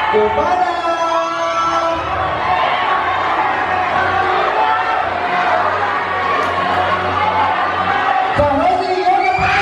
kepada Fauzi Yoga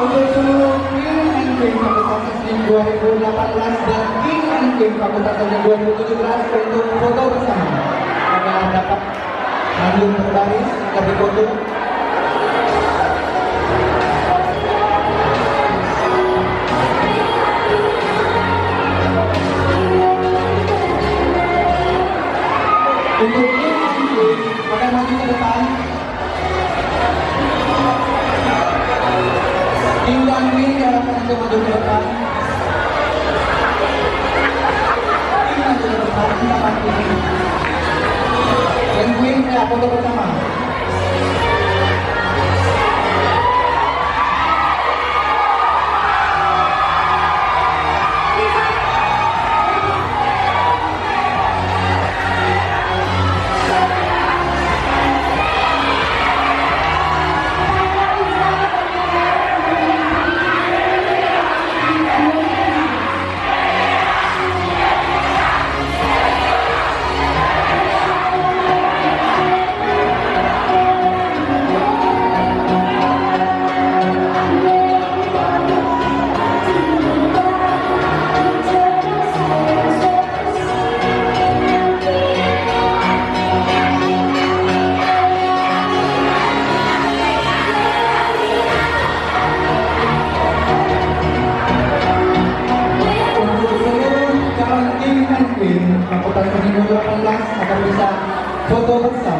untuk seluruh King and Queen Fakultas Seni 2018 dan King and Queen Fakultas Seni 2017 untuk foto bersama. Kalian dapat maju berbaris agar foto. Untuk King and Queen akan maju ke depan. King dan Queen diharapkan untuk maju ke depan. King maju ke depan, kita maju. Dan Queen ya foto bersama. Fakultas Seni 2018 akan bisa foto bersama.